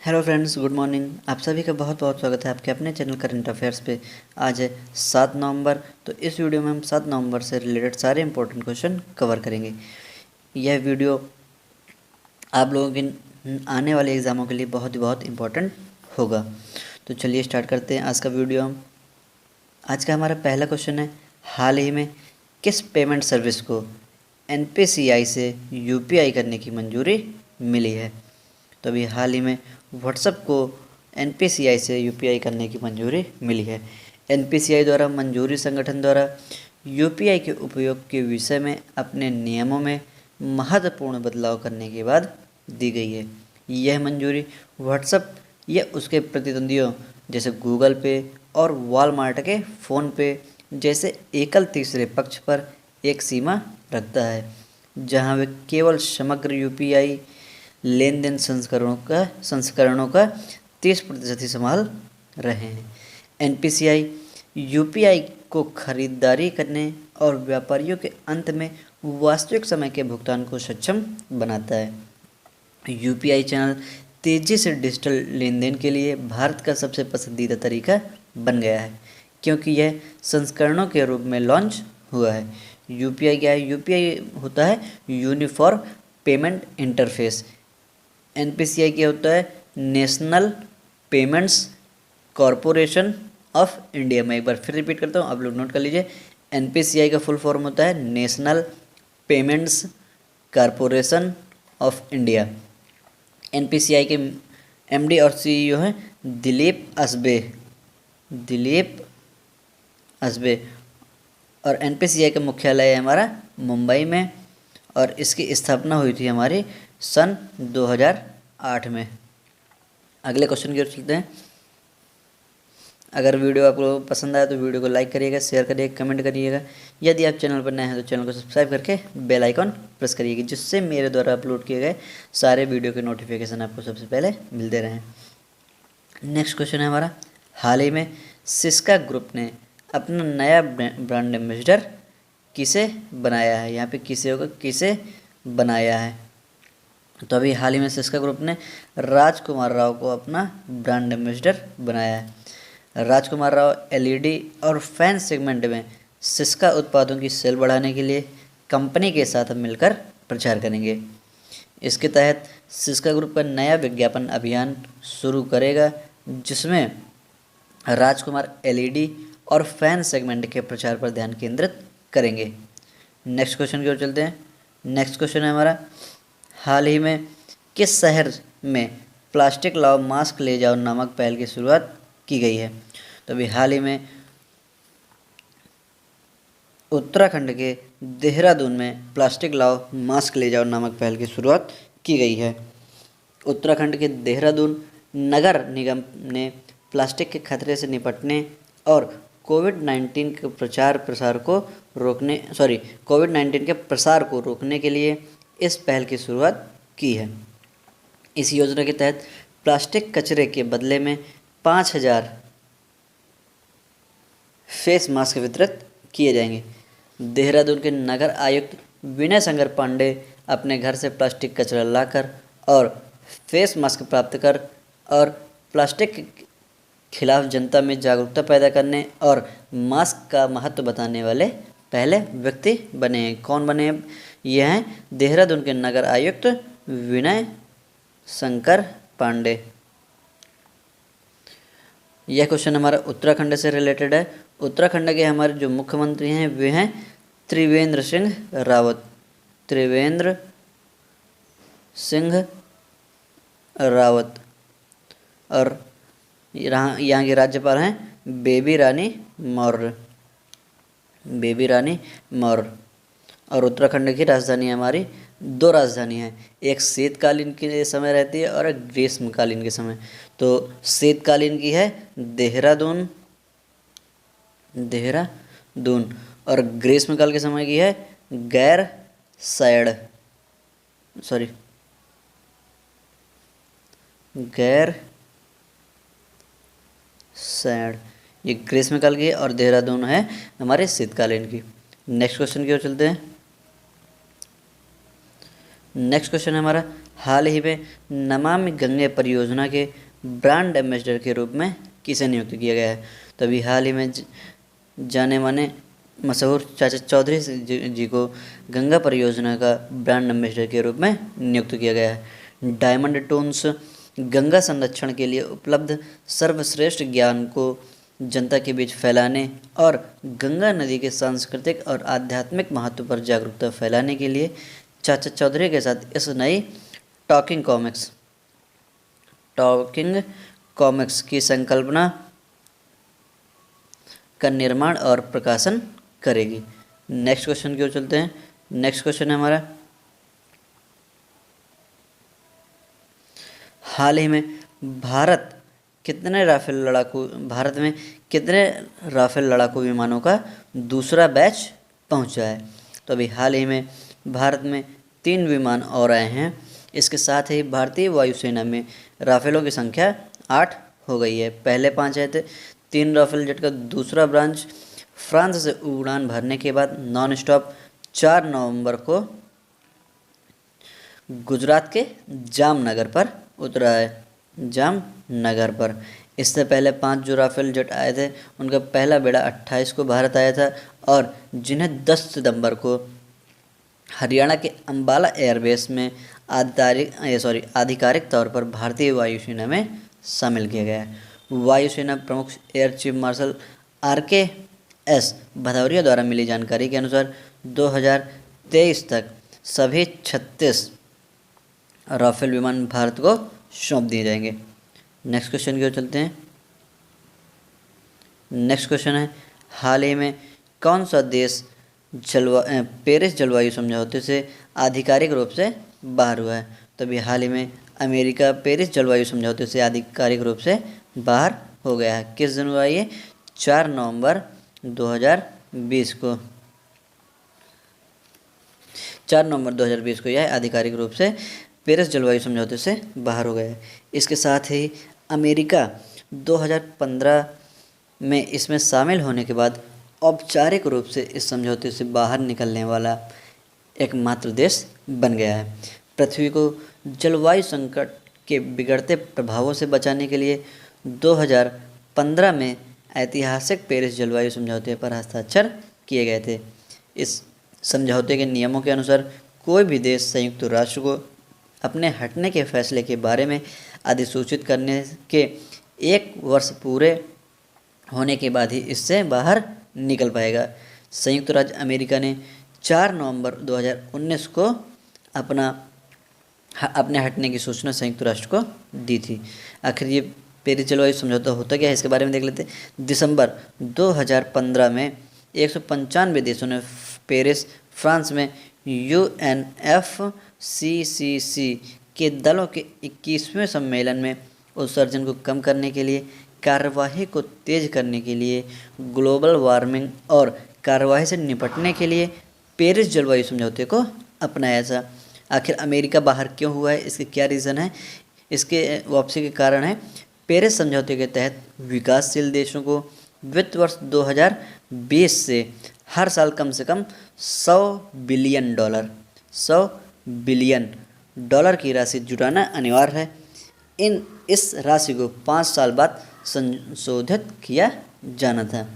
Hello friends, good morning. आप सभी का बहुत बहुत स्वागत है आपके अपने चैनल करंट अफेयर्स पे। आज है 7 नवंबर। तो इस वीडियो में हम 7 नवंबर से रिलेटेड सारे इंपॉर्टेंट क्वेश्चन कवर करेंगे। यह वीडियो आप लोगों के आने वाले एग्ज़ामों के लिए बहुत ही बहुत इम्पोर्टेंट होगा। तो चलिए स्टार्ट करते हैं आज का वीडियो। हम आज का हमारा पहला क्वेश्चन है, हाल ही में किस पेमेंट सर्विस को NPCI से UPI करने की मंजूरी मिली है? तो अभी हाल ही में व्हाट्सएप को NPCI से UPI करने की मंजूरी मिली है। NPCI द्वारा मंजूरी संगठन द्वारा UPI के उपयोग के विषय में अपने नियमों में महत्वपूर्ण बदलाव करने के बाद दी गई है। यह मंजूरी व्हाट्सएप या उसके प्रतिद्वंदियों जैसे गूगल पे और वॉलमार्ट के फ़ोन पे जैसे एकल तीसरे पक्ष पर एक सीमा रखता है, जहां वे केवल समग्र UPI लेन देन संस्करणों का 30% ही संभाल रहे हैं। NPCI UPI को खरीदारी करने और व्यापारियों के अंत में वास्तविक समय के भुगतान को सक्षम बनाता है। UPI चैनल तेज़ी से डिजिटल लेन देन के लिए भारत का सबसे पसंदीदा तरीका बन गया है, क्योंकि यह संस्करणों के रूप में लॉन्च हुआ है। UPI क्या है? UPI होता है यूनिफॉर्म पेमेंट इंटरफेस। NPCI क्या होता है? National payments corporation of India. मैं एक बार फिर रिपीट करता हूँ, आप लोग नोट कर लीजिए। NPCI का फुल फॉर्म होता है national payments corporation of India. NPCI के MD और CEO हैं दिलीप असबे। और NPCI का मुख्यालय है हमारा मुंबई में, और इसकी स्थापना हुई थी हमारी सन 2008 में। अगले क्वेश्चन की ओर चलते हैं। अगर वीडियो आपको पसंद आया तो वीडियो को लाइक करिएगा, शेयर करिएगा, कमेंट करिएगा। यदि आप चैनल पर नए हैं तो चैनल को सब्सक्राइब करके बेल आइकॉन प्रेस करिएगा, जिससे मेरे द्वारा अपलोड किए गए सारे वीडियो के नोटिफिकेशन आपको सबसे पहले मिलते रहें। नेक्स्ट क्वेश्चन है हमारा, हाल ही में सिस्का ग्रुप ने अपना नया ब्रांड एम्बेसडर किसे बनाया है? यहाँ पे किसे होगा, किसे बनाया है? तो अभी हाल ही में सिस्का ग्रुप ने राजकुमार राव को अपना ब्रांड एम्बेसडर बनाया है। राजकुमार राव LED और फैन सेगमेंट में सिस्का उत्पादों की सेल बढ़ाने के लिए कंपनी के साथ मिलकर प्रचार करेंगे। इसके तहत सिस्का ग्रुप का नया विज्ञापन अभियान शुरू करेगा, जिसमें राजकुमार LED और फैन सेगमेंट के प्रचार पर ध्यान केंद्रित करेंगे। नेक्स्ट क्वेश्चन की ओर चलते हैं। नेक्स्ट क्वेश्चन है हमारा, हाल ही में किस शहर में प्लास्टिक लाओ मास्क ले जाओ नामक पहल की शुरुआत की गई है? तो अभी हाल ही में उत्तराखंड के देहरादून में प्लास्टिक लाओ मास्क ले जाओ नामक पहल की शुरुआत की गई है। उत्तराखंड के देहरादून नगर निगम ने प्लास्टिक के खतरे से निपटने और कोविड-19 के प्रसार को रोकने के लिए इस पहल की शुरुआत की है। इस योजना के तहत प्लास्टिक कचरे के बदले में 5000 फेस मास्क वितरित किए जाएंगे। देहरादून के नगर आयुक्त विनय शंकर पांडे अपने घर से प्लास्टिक कचरा लाकर और फेस मास्क प्राप्त कर और प्लास्टिक के खिलाफ जनता में जागरूकता पैदा करने और मास्क का महत्व बताने वाले पहले व्यक्ति बने हैं। कौन बने हैं? ये हैं देहरादून के नगर आयुक्त विनय शंकर पांडे। यह क्वेश्चन हमारा उत्तराखंड से रिलेटेड है। उत्तराखंड के हमारे जो मुख्यमंत्री हैं वे हैं त्रिवेंद्र सिंह रावत। और यहाँ के राज्यपाल हैं बेबी रानी मौर्य। और उत्तराखंड की राजधानी हमारी 2 राजधानी हैं, एक शीतकालीन के समय रहती है और एक ग्रीष्मकालीन के समय। तो शीतकालीन की है देहरादून और ग्रीष्मकाल के समय की है गैरसैंण। ये ग्रीष्मकाल की है और देहरादून है हमारे शीतकालीन की। नेक्स्ट क्वेश्चन की ओर चलते हैं। नेक्स्ट क्वेश्चन है हमारा, हाल ही में नमामि गंगे परियोजना के ब्रांड एम्बेसडर के रूप में किसे नियुक्त किया गया है? तो अभी हाल ही में जाने माने मशहूर चाचा चौधरी जी को गंगा परियोजना का ब्रांड एम्बेसडर के रूप में नियुक्त किया गया है। डायमंड टून्स गंगा संरक्षण के लिए उपलब्ध सर्वश्रेष्ठ ज्ञान को जनता के बीच फैलाने और गंगा नदी के सांस्कृतिक और आध्यात्मिक महत्व पर जागरूकता फैलाने के लिए चाचा चौधरी के साथ इस नई टॉकिंग कॉमिक्स की संकल्पना का निर्माण और प्रकाशन करेगी। नेक्स्ट क्वेश्चन की ओर चलते हैं। नेक्स्ट क्वेश्चन है हमारा, हाल ही में भारत में कितने राफेल लड़ाकू विमानों का दूसरा बैच पहुंचा है? तो अभी हाल ही में भारत में 3 विमान और आए हैं। इसके साथ ही भारतीय वायुसेना में राफेलों की संख्या 8 हो गई है। पहले 5 आए थे। 3 राफेल जेट का दूसरा ब्रांच फ्रांस से उड़ान भरने के बाद नॉन स्टॉप 4 नवंबर को गुजरात के जामनगर पर उतरा है। जामनगर पर इससे पहले 5 जो राफेल जेट आए थे उनका पहला बेड़ा 28 को भारत आया था और जिन्हें 10 सितंबर को हरियाणा के अंबाला एयरबेस में आधिकारिक तौर पर भारतीय वायुसेना में शामिल किया गया है। वायुसेना प्रमुख air chief marshal RKS Bhadauria द्वारा मिली जानकारी के अनुसार 2023 तक सभी 36 राफेल विमान भारत को सौंप दिए जाएंगे। नेक्स्ट क्वेश्चन की ओर चलते हैं। नेक्स्ट क्वेश्चन है, हाल ही में कौन सा देश पेरिस जलवायु समझौते से आधिकारिक रूप से बाहर हुआ है? तो अभी हाल ही में अमेरिका पेरिस जलवायु समझौते से आधिकारिक रूप से बाहर हो गया है। किस दिन हुआ ये? 4 नवंबर 2020 को। 4 नवंबर 2020 को यह आधिकारिक रूप से पेरिस जलवायु समझौते से बाहर हो गया है। इसके साथ ही अमेरिका 2015 में इसमें शामिल होने के बाद औपचारिक रूप से इस समझौते से बाहर निकलने वाला एकमात्र देश बन गया है। पृथ्वी को जलवायु संकट के बिगड़ते प्रभावों से बचाने के लिए 2015 में ऐतिहासिक पेरिस जलवायु समझौते पर हस्ताक्षर किए गए थे। इस समझौते के नियमों के अनुसार कोई भी देश संयुक्त राष्ट्र को अपने हटने के फैसले के बारे में अधिसूचित करने के 1 वर्ष पूरे होने के बाद ही इससे बाहर निकल पाएगा। संयुक्त राज्य अमेरिका ने 4 नवंबर 2019 को अपने हटने की सूचना संयुक्त राष्ट्र को दी थी। आखिर ये पेरिस जलवायु समझौता होता क्या है, इसके बारे में देख लेते हैं। दिसंबर 2015 में 195 देशों ने पेरिस फ्रांस में UNFCCC के दलों के 21वें सम्मेलन में उत्सर्जन को कम करने के लिए, कार्यवाही को तेज करने के लिए, ग्लोबल वार्मिंग और कार्यवाही से निपटने के लिए पेरिस जलवायु समझौते को अपनाया था। आखिर अमेरिका बाहर क्यों हुआ है, इसके क्या रीज़न है? इसके वापसी के कारण है, पेरिस समझौते के तहत विकासशील देशों को वित्त वर्ष 2020 से हर साल कम से कम $100 बिलियन की राशि जुटाना अनिवार्य है। इस राशि को 5 साल बाद संशोधित किया जाना था।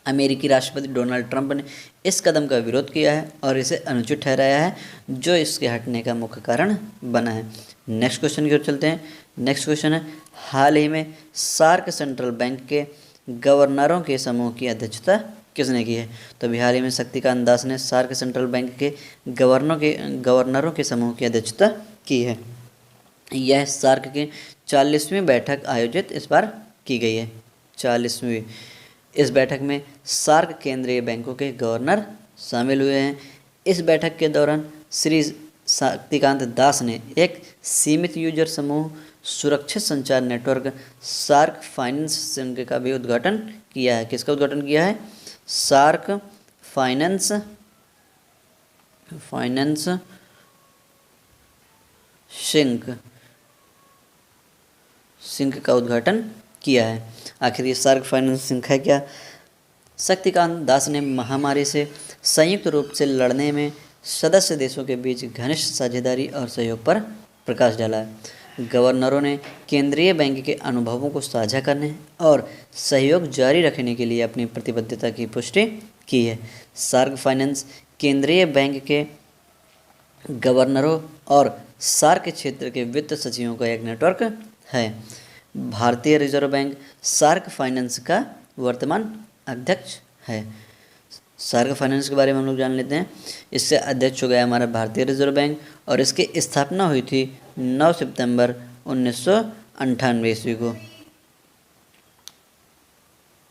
अमेरिकी राष्ट्रपति डोनाल्ड ट्रंप ने इस कदम का विरोध किया है और इसे अनुचित ठहराया है, जो इसके हटने का मुख्य कारण बना है। नेक्स्ट क्वेश्चन की ओर चलते हैं। नेक्स्ट क्वेश्चन है, हाल ही में सार्क सेंट्रल बैंक के गवर्नरों के समूह की अध्यक्षता किसने की है? तो अभी हाल ही में शक्तिकांत दास ने सार्क सेंट्रल बैंक के गवर्नरों के समूह की अध्यक्षता की है। यह सार्क की 40वीं बैठक आयोजित इस बार की गई है। 40वीं इस बैठक में सार्क केंद्रीय बैंकों के गवर्नर शामिल हुए हैं। इस बैठक के दौरान श्री शक्तिकांत दास ने एक सीमित यूजर समूह सुरक्षित संचार नेटवर्क सार्क फाइनेंस सिंक का भी उद्घाटन किया है। किसका उद्घाटन किया है? सार्क फाइनेंस सिंक का उद्घाटन किया है। आखिर ये सार्क फाइनेंस सिंक है क्या? शक्तिकांत दास ने महामारी से संयुक्त रूप से लड़ने में सदस्य देशों के बीच घनिष्ठ साझेदारी और सहयोग पर प्रकाश डाला है। गवर्नरों ने केंद्रीय बैंक के अनुभवों को साझा करने और सहयोग जारी रखने के लिए अपनी प्रतिबद्धता की पुष्टि की है। सार्क फाइनेंस केंद्रीय बैंक के गवर्नरों और सार्क क्षेत्र के वित्त सचिवों का एक नेटवर्क है। भारतीय रिजर्व बैंक सार्क फाइनेंस का वर्तमान अध्यक्ष है। सार्क फाइनेंस के बारे में हम लोग जान लेते हैं। इससे अध्यक्ष हो गया हमारा भारतीय रिजर्व बैंक और इसकी स्थापना हुई थी 9 सितंबर 1998 ईस्वी को।